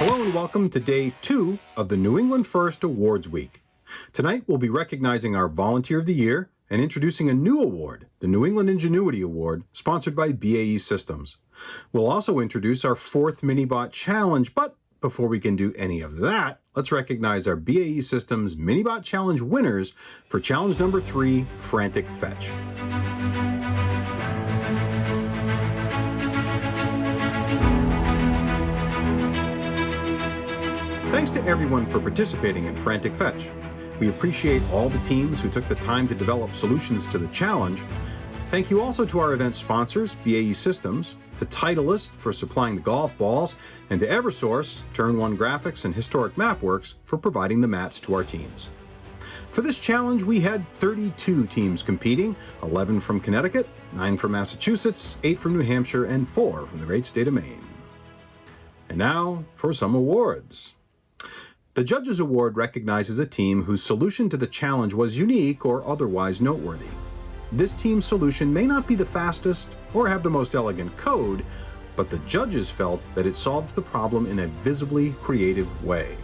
Hello and welcome to Day 2 of the New England First Awards Week. Tonight we'll be recognizing our Volunteer of the Year and introducing a new award, the New England Ingenuity Award, sponsored by BAE Systems. We'll also introduce our 4th Minibot Challenge, but before we can do any of that, let's recognize our BAE Systems Minibot Challenge winners for Challenge number 3, Frantic Fetch. Thanks to everyone for participating in Frantic Fetch. We appreciate all the teams who took the time to develop solutions to the challenge. Thank you also to our event sponsors, BAE Systems, to Titleist for supplying the golf balls, and to Eversource, Turn 1 Graphics, and Historic Mapworks for providing the mats to our teams. For this challenge, we had 32 teams competing, 11 from Connecticut, 9 from Massachusetts, 8 from New Hampshire, and 4 from the great state of Maine. And now for some awards. The Judges Award recognizes a team whose solution to the challenge was unique or otherwise noteworthy. This team's solution may not be the fastest or have the most elegant code, but the judges felt that it solved the problem in a visibly creative way.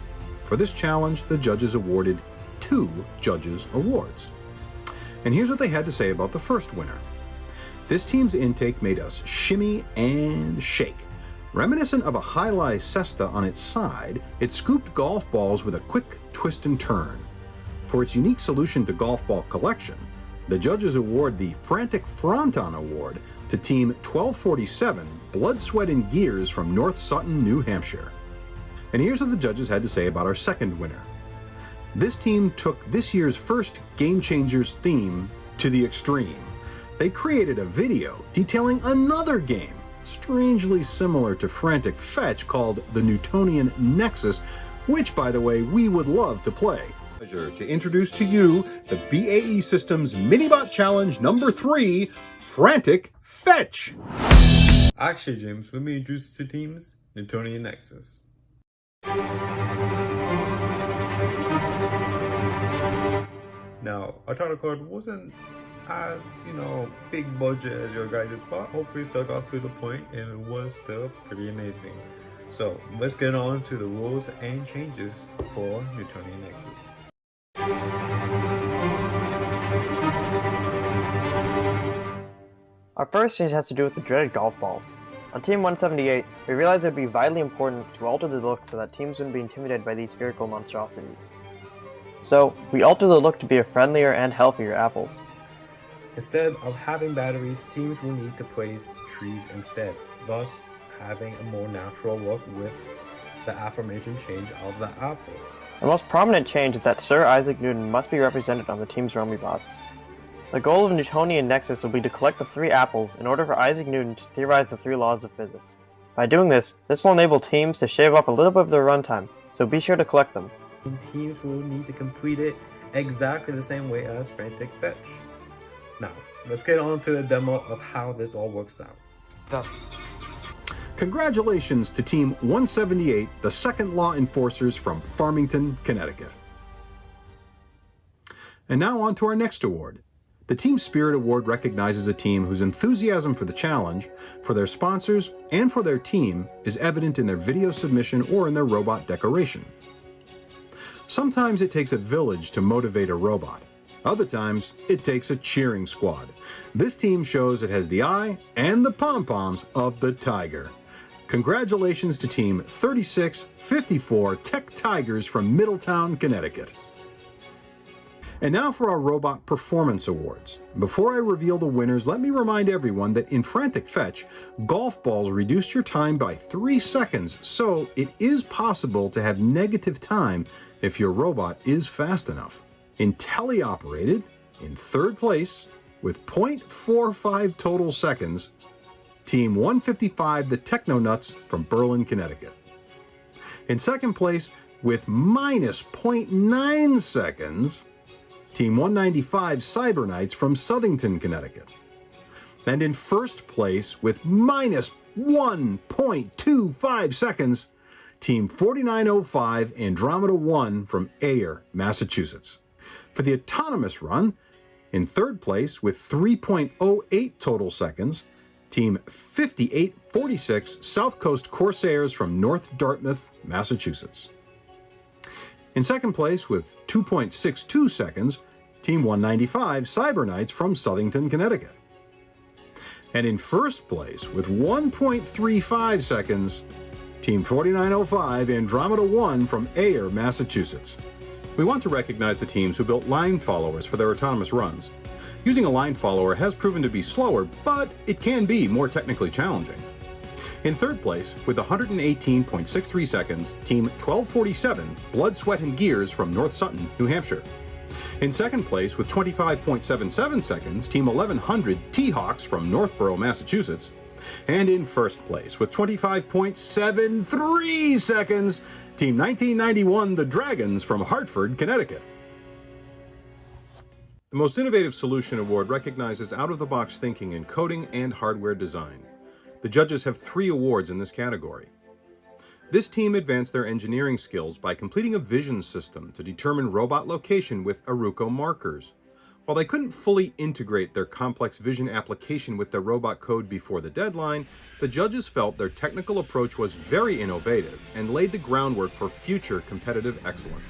For this challenge, the judges awarded 2 Judges Awards. And here's what they had to say about the first winner. This team's intake made us shimmy and shake. Reminiscent of a high-lie cesta on its side, it scooped golf balls with a quick twist and turn. For its unique solution to golf ball collection, the judges award the Frantic Fronton Award to Team 1247 Blood, Sweat, and Gears from North Sutton, New Hampshire. And here's what the judges had to say about our second winner. This team took this year's first Game Changers theme to the extreme. They created a video detailing another game strangely similar to Frantic Fetch called the Newtonian Nexus, which, by the way, we would love to play. Pleasure to introduce to you the BAE Systems Minibot Challenge number 3, Frantic Fetch. Actually, James, let me introduce the teams, Newtonian Nexus. Now, our title card wasn't as, big budget as your guys' but hopefully still got through the point and it was still pretty amazing. So let's get on to the rules and changes for Newtonian Nexus. Our first change has to do with the dreaded golf balls. On Team 178, we realized it would be vitally important to alter the look so that teams wouldn't be intimidated by these spherical monstrosities. So, we altered the look to be a friendlier and healthier apples. Instead of having batteries, teams will need to place trees instead, thus having a more natural look with the aforementioned change of the apple. The most prominent change is that Sir Isaac Newton must be represented on the team's Romibots. The goal of Newtonian Nexus will be to collect the 3 apples in order for Isaac Newton to theorize the 3 laws of physics. By doing this will enable teams to shave off a little bit of their runtime, so be sure to collect them. Teams will need to complete it exactly the same way as Frantic Fetch. Now, let's get on to the demo of how this all works out. Go. Congratulations to Team 178, the Second Law Enforcers from Farmington, Connecticut. And now on to our next award. The Team Spirit Award recognizes a team whose enthusiasm for the challenge, for their sponsors, and for their team is evident in their video submission or in their robot decoration. Sometimes it takes a village to motivate a robot. Other times, it takes a cheering squad. This team shows it has the eye and the pom-poms of the tiger. Congratulations to Team 3654 Tech Tigers from Middletown, Connecticut. And now for our Robot Performance Awards. Before I reveal the winners, let me remind everyone that in Frantic Fetch, golf balls reduced your time by 3 seconds, so it is possible to have negative time if your robot is fast enough. In teleoperated, in third place, with 0.45 total seconds, Team 155 the Technonuts from Berlin, Connecticut. In second place, with minus 0.9 seconds, Team 195 Cyberknights from Southington, Connecticut. And in first place, with minus 1.25 seconds, Team 4905 Andromeda 1 from Ayer, Massachusetts. For the autonomous run, in third place with 3.08 total seconds, Team 5846 South Coast Corsairs from North Dartmouth, Massachusetts. In second place with 2.62 seconds, Team 195 Cyberknights from Southington, Connecticut. And in first place with 1.35 seconds, Team 4905 Andromeda 1 from Ayer, Massachusetts. We want to recognize the teams who built line followers for their autonomous runs. Using a line follower has proven to be slower, but it can be more technically challenging. In third place, with 118.63 seconds, Team 1247 Blood, Sweat, and Gears from North Sutton, New Hampshire. In second place, with 25.77 seconds, Team 1100 T-Hawks from Northborough, Massachusetts. And in first place, with 25.73 seconds, Team 1991 The Dragons from Hartford, Connecticut. The Most Innovative Solution Award recognizes out-of-the-box thinking in coding and hardware design. The judges have 3 awards in this category. This team advanced their engineering skills by completing a vision system to determine robot location with Aruco markers. While they couldn't fully integrate their complex vision application with their robot code before the deadline, the judges felt their technical approach was very innovative and laid the groundwork for future competitive excellence.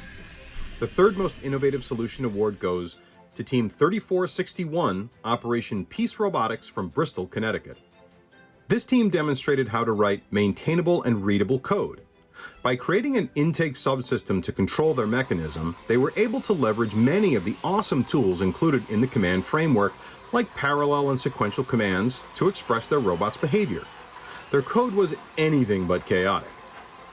The third Most Innovative Solution Award goes to Team 3461 Operation Peace Robotics from Bristol, Connecticut. This team demonstrated how to write maintainable and readable code. By creating an intake subsystem to control their mechanism, they were able to leverage many of the awesome tools included in the command framework, like parallel and sequential commands, to express their robot's behavior. Their code was anything but chaotic.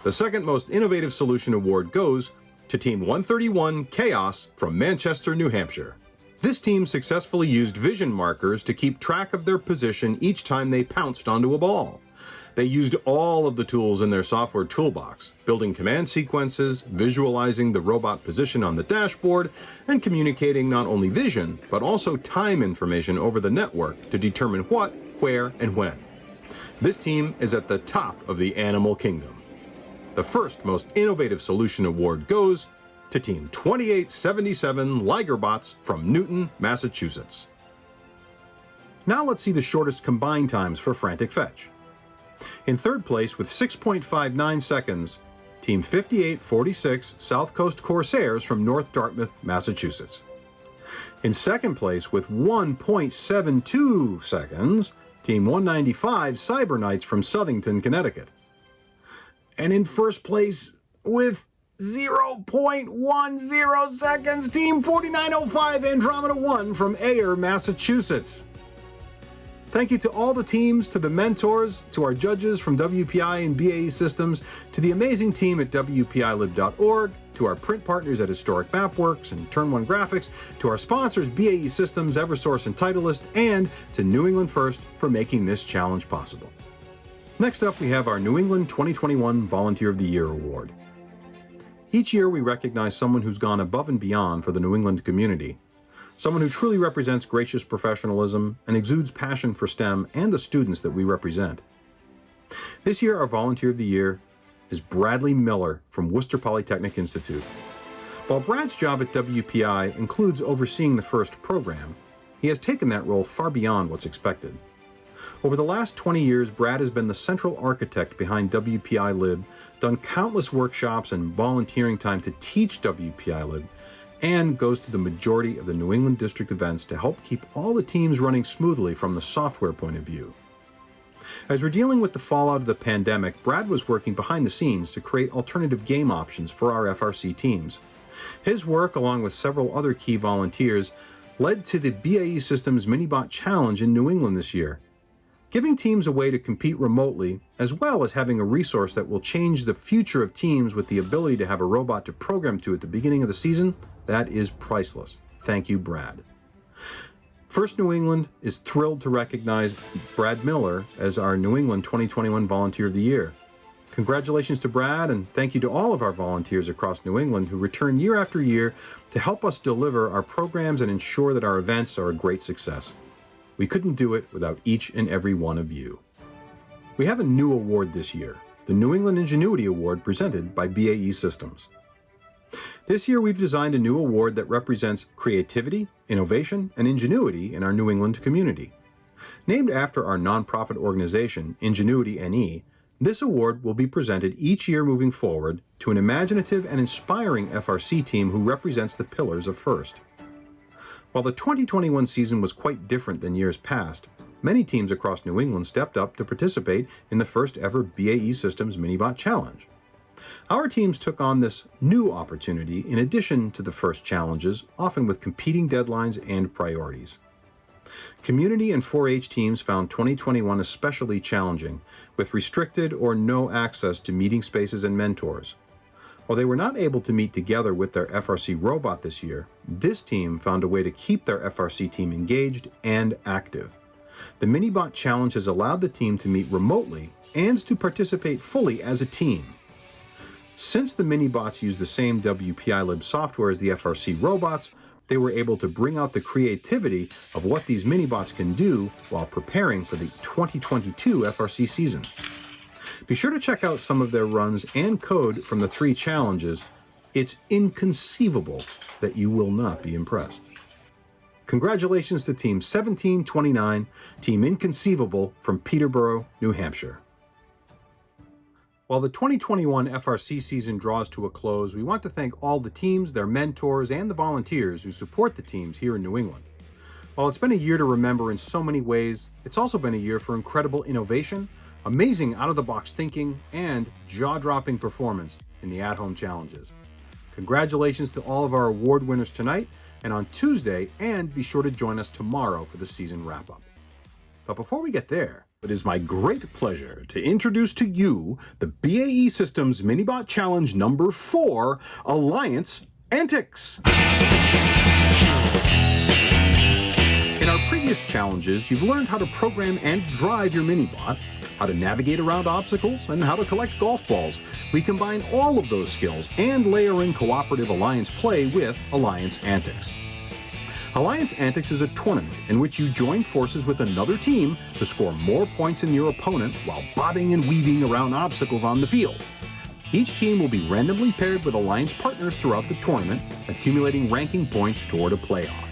The second Most Innovative Solution Award goes to Team 131 Chaos from Manchester, New Hampshire. This team successfully used vision markers to keep track of their position each time they pounced onto a ball. They used all of the tools in their software toolbox, building command sequences, visualizing the robot position on the dashboard, and communicating not only vision, but also time information over the network to determine what, where, and when. This team is at the top of the animal kingdom. The first Most Innovative Solution Award goes to Team 2877 Ligerbots from Newton, Massachusetts. Now let's see the shortest combined times for Frantic Fetch. In third place with 6.59 seconds, Team 5846 South Coast Corsairs from North Dartmouth, Massachusetts. In second place with 1.72 seconds, Team 195 Cyberknights from Southington, Connecticut. And in first place with 0.10 seconds, Team 4905 Andromeda 1 from Ayer, Massachusetts. Thank you to all the teams, to the mentors, to our judges from WPI and BAE Systems, to the amazing team at WPILib.org, to our print partners at Historic Mapworks and Turn 1 Graphics, to our sponsors BAE Systems, Eversource, and Titleist, and to New England First for making this challenge possible. Next up, we have our New England 2021 Volunteer of the Year Award. Each year, we recognize someone who's gone above and beyond for the New England community, someone who truly represents gracious professionalism and exudes passion for STEM and the students that we represent. This year, our Volunteer of the Year is Bradley Miller from Worcester Polytechnic Institute. While Brad's job at WPI includes overseeing the FIRST program, he has taken that role far beyond what's expected. Over the last 20 years, Brad has been the central architect behind WPI Lib, done countless workshops and volunteering time to teach WPI Lib, and goes to the majority of the New England District events to help keep all the teams running smoothly from the software point of view. As we're dealing with the fallout of the pandemic, Brad was working behind the scenes to create alternative game options for our FRC teams. His work, along with several other key volunteers, led to the BAE Systems Minibot Challenge in New England this year. Giving teams a way to compete remotely, as well as having a resource that will change the future of teams with the ability to have a robot to program to at the beginning of the season, that is priceless. Thank you, Brad. First New England is thrilled to recognize Brad Miller as our New England 2021 Volunteer of the Year. Congratulations to Brad, and thank you to all of our volunteers across New England who return year after year to help us deliver our programs and ensure that our events are a great success. We couldn't do it without each and every one of you. We have a new award this year, the New England Ingenuity Award presented by BAE Systems. This year we've designed a new award that represents creativity, innovation, and ingenuity in our New England community. Named after our nonprofit organization, Ingenuity NE, this award will be presented each year moving forward to an imaginative and inspiring FRC team who represents the pillars of FIRST. While the 2021 season was quite different than years past, many teams across New England stepped up to participate in the first ever BAE Systems Minibot Challenge. Our teams took on this new opportunity in addition to the first challenges, often with competing deadlines and priorities. Community and 4-H teams found 2021 especially challenging, with restricted or no access to meeting spaces and mentors. While they were not able to meet together with their FRC robot this year, this team found a way to keep their FRC team engaged and active. The Minibot Challenge has allowed the team to meet remotely and to participate fully as a team. Since the Minibots use the same WPI-lib software as the FRC robots, they were able to bring out the creativity of what these Minibots can do while preparing for the 2022 FRC season. Be sure to check out some of their runs and code from the 3 challenges. It's inconceivable that you will not be impressed. Congratulations to Team 1729, Team Inconceivable from Peterborough, New Hampshire. While the 2021 FRC season draws to a close, we want to thank all the teams, their mentors, and the volunteers who support the teams here in New England. While it's been a year to remember in so many ways, it's also been a year for incredible innovation, amazing out-of-the-box thinking, and jaw-dropping performance in the at-home challenges. Congratulations to all of our award winners tonight and on Tuesday, and be sure to join us tomorrow for the season wrap-up. But before we get there, it is my great pleasure to introduce to you the BAE Systems Minibot Challenge number 4, Alliance Antics. In our previous challenges, you've learned how to program and drive your Minibot, how to navigate around obstacles, and how to collect golf balls. We combine all of those skills and layer in cooperative Alliance play with Alliance Antics. Alliance Antics is a tournament in which you join forces with another team to score more points than your opponent while bobbing and weaving around obstacles on the field. Each team will be randomly paired with Alliance partners throughout the tournament, accumulating ranking points toward a playoff.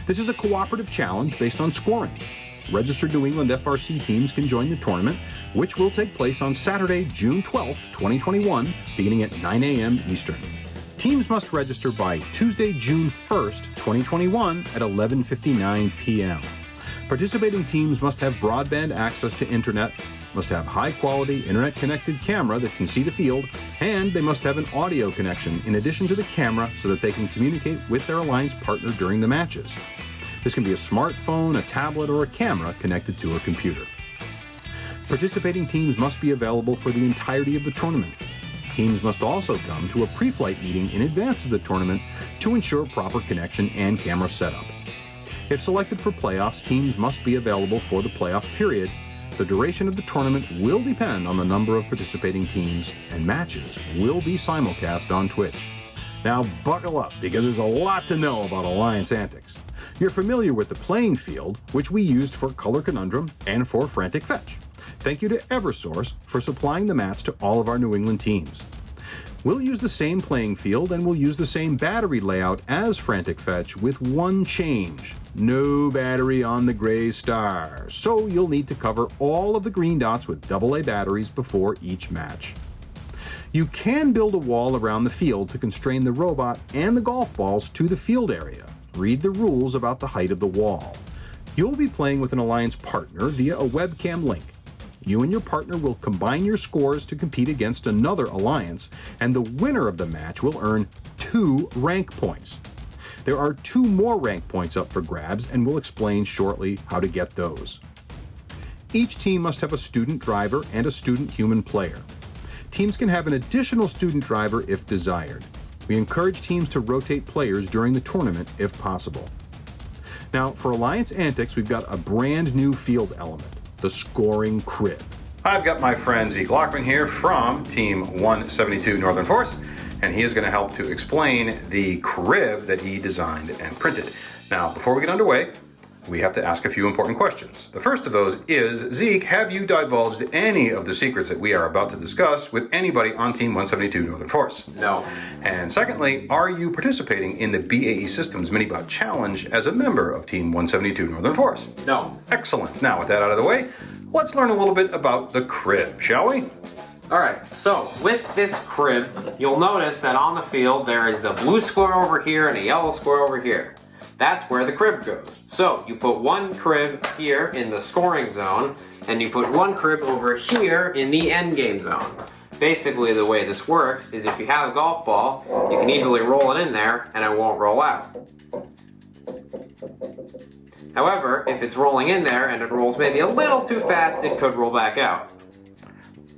This is a cooperative challenge based on scoring. Registered New England FRC teams can join the tournament, which will take place on Saturday, June 12th, 2021, beginning at 9 a.m. Eastern. Teams must register by Tuesday, June 1st, 2021 at 11:59 p.m. Participating teams must have broadband access to internet, must have high-quality internet-connected camera that can see the field, and they must have an audio connection in addition to the camera so that they can communicate with their Alliance partner during the matches. This can be a smartphone, a tablet, or a camera connected to a computer. Participating teams must be available for the entirety of the tournament. Teams must also come to a pre-flight meeting in advance of the tournament to ensure proper connection and camera setup. If selected for playoffs, teams must be available for the playoff period. The duration of the tournament will depend on the number of participating teams, and matches will be simulcast on Twitch. Now buckle up, because there's a lot to know about Alliance Antics. You're familiar with the playing field, which we used for Color Conundrum and for Frantic Fetch. Thank you to Eversource for supplying the mats to all of our New England teams. We'll use the same playing field and we'll use the same battery layout as Frantic Fetch with one change. No battery on the gray star, so you'll need to cover all of the green dots with AA batteries before each match. You can build a wall around the field to constrain the robot and the golf balls to the field area. Read the rules about the height of the wall. You'll be playing with an Alliance partner via a webcam link. You and your partner will combine your scores to compete against another Alliance, and the winner of the match will earn 2 rank points. There are 2 more rank points up for grabs, and we'll explain shortly how to get those. Each team must have a student driver and a student human player. Teams can have an additional student driver if desired. We encourage teams to rotate players during the tournament if possible. Now, for Alliance Antics, we've got a brand new field element, the scoring crib. I've got my friend Zeke Lockman here from Team 172 Northern Force, and he is going to help to explain the crib that he designed and printed. Now, before we get underway, we have to ask a few important questions. The first of those is, Zeke, have you divulged any of the secrets that we are about to discuss with anybody on Team 172 Northern Force? No. And secondly, are you participating in the BAE Systems Minibot Challenge as a member of Team 172 Northern Force? No. Excellent. Now, with that out of the way, let's learn a little bit about the crib, shall we? Alright, so with this crib, you'll notice that on the field there is a blue square over here and a yellow square over here. That's where the crib goes. So you put one crib here in the scoring zone, and you put one crib over here in the end game zone. Basically, the way this works is if you have a golf ball, you can easily roll it in there and it won't roll out. However, if it's rolling in there and it rolls maybe a little too fast, it could roll back out.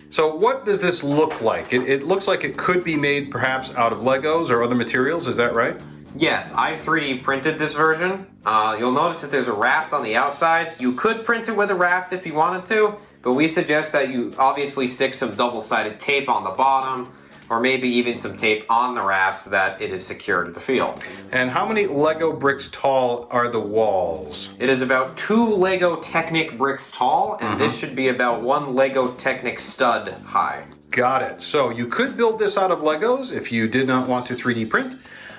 So what does this look like? It looks like it could be made perhaps out of Legos or other materials, is that right? Yes, I 3D printed this version. You'll notice that there's a raft on the outside. You could print it with a raft if you wanted to, but we suggest that you obviously stick some double-sided tape on the bottom, or maybe even some tape on the raft so that it is secure to the field. And how many Lego bricks tall are the walls? It is about 2 Lego Technic bricks tall, and this should be about 1 Lego Technic stud high. Got it. So you could build this out of Legos if you did not want to 3D print.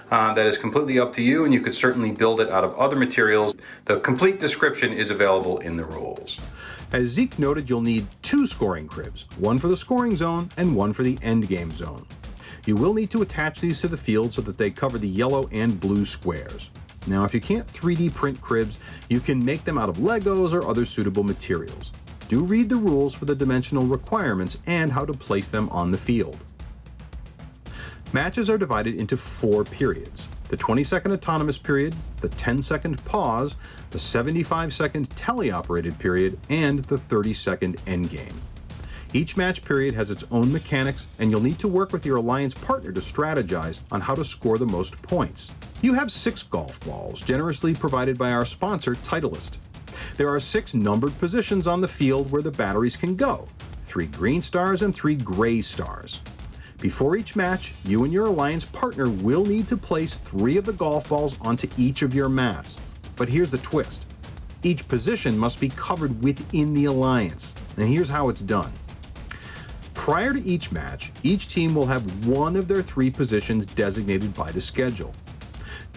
That is completely up to you, and you could certainly build it out of other materials. The complete description is available in the rules. As Zeke noted, you'll need 2 scoring cribs, one for the scoring zone and one for the end game zone. You will need to attach these to the field so that they cover the yellow and blue squares. Now, if you can't 3D print cribs, you can make them out of Legos or other suitable materials. Do read the rules for the dimensional requirements and how to place them on the field. Matches are divided into 4 periods: the 20-second autonomous period, the 10-second pause, the 75-second tele-operated period, and the 30-second endgame. Each match period has its own mechanics, and you'll need to work with your alliance partner to strategize on how to score the most points. You have 6 golf balls, generously provided by our sponsor, Titleist. There are 6 numbered positions on the field where the batteries can go: 3 green stars and 3 gray stars. Before each match, you and your alliance partner will need to place 3 of the golf balls onto each of your mats. But here's the twist. Each position must be covered within the alliance. And here's how it's done. Prior to each match, each team will have one of their 3 positions designated by the schedule.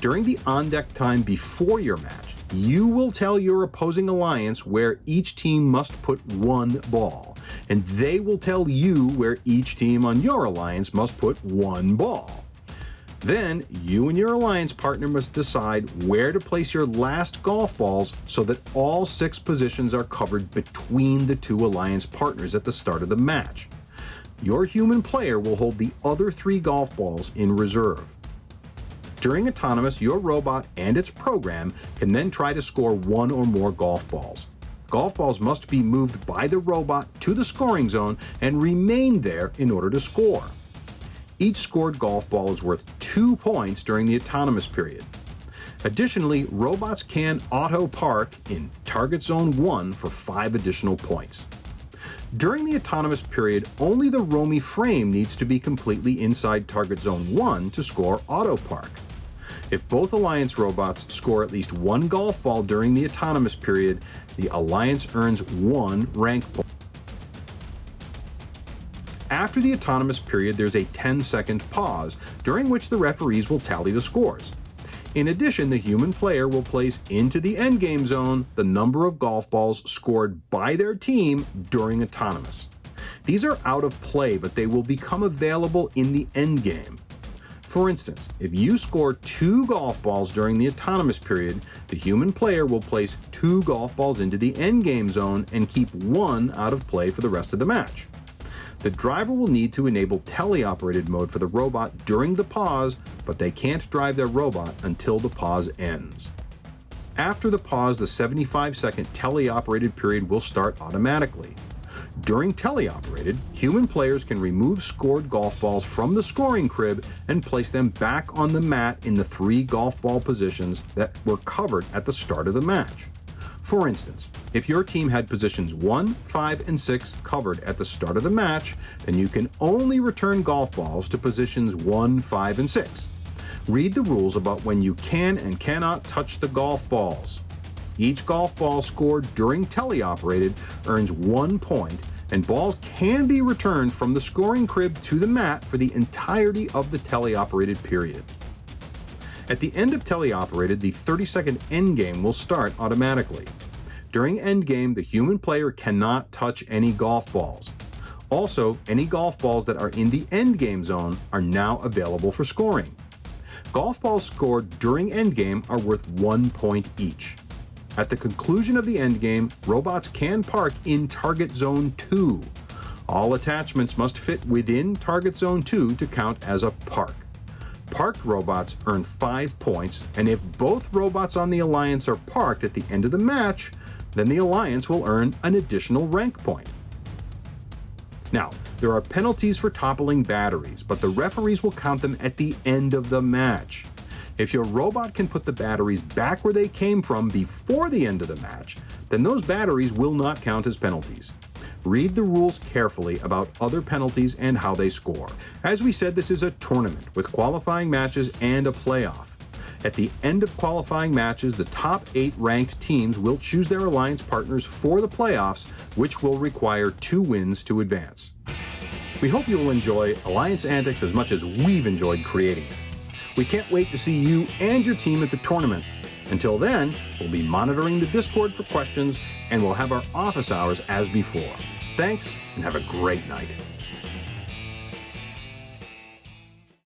During the on-deck time before your match, you will tell your opposing alliance where each team must put 1 ball, and they will tell you where each team on your alliance must put 1 ball. Then, you and your alliance partner must decide where to place your last golf balls so that all 6 positions are covered between the 2 alliance partners at the start of the match. Your human player will hold the other 3 golf balls in reserve. During Autonomous, your robot and its program can then try to score 1 or more golf balls. Golf balls must be moved by the robot to the scoring zone and remain there in order to score. Each scored golf ball is worth 2 points during the autonomous period. Additionally, robots can auto-park in Target Zone 1 for 5 additional points. During the autonomous period, only the roamy frame needs to be completely inside Target Zone 1 to score auto-park. If both Alliance robots score at least 1 golf ball during the autonomous period, the Alliance earns 1 rank point. After the autonomous period, there's a 10-second pause, during which the referees will tally the scores. In addition, the human player will place into the endgame zone the number of golf balls scored by their team during autonomous. These are out of play, but they will become available in the endgame. For instance, if you score 2 golf balls during the autonomous period, the human player will place 2 golf balls into the endgame zone and keep 1 out of play for the rest of the match. The driver will need to enable teleoperated mode for the robot during the pause, but they can't drive their robot until the pause ends. After the pause, the 75-second teleoperated period will start automatically. During teleoperated, human players can remove scored golf balls from the scoring crib and place them back on the mat in the 3 golf ball positions that were covered at the start of the match. For instance, if your team had positions 1, 5, and 6 covered at the start of the match, then you can only return golf balls to positions 1, 5, and 6. Read the rules about when you can and cannot touch the golf balls. Each golf ball scored during teleoperated earns 1 point, and balls can be returned from the scoring crib to the mat for the entirety of the teleoperated period. At the end of teleoperated, the 30-second endgame will start automatically. During endgame, the human player cannot touch any golf balls. Also, any golf balls that are in the endgame zone are now available for scoring. Golf balls scored during endgame are worth 1 point each. At the conclusion of the endgame, robots can park in Target Zone 2. All attachments must fit within Target Zone 2 to count as a park. Parked robots earn 5 points, and if both robots on the Alliance are parked at the end of the match, then the Alliance will earn an additional rank point. Now, there are penalties for toppling batteries, but the referees will count them at the end of the match. If your robot can put the batteries back where they came from before the end of the match, then those batteries will not count as penalties. Read the rules carefully about other penalties and how they score. As we said, this is a tournament with qualifying matches and a playoff. At the end of qualifying matches, the top 8 ranked teams will choose their alliance partners for the playoffs, which will require 2 wins to advance. We hope you will enjoy Alliance Antics as much as we've enjoyed creating it. We can't wait to see you and your team at the tournament. Until then, we'll be monitoring the Discord for questions, and we'll have our office hours as before. Thanks, and have a great night.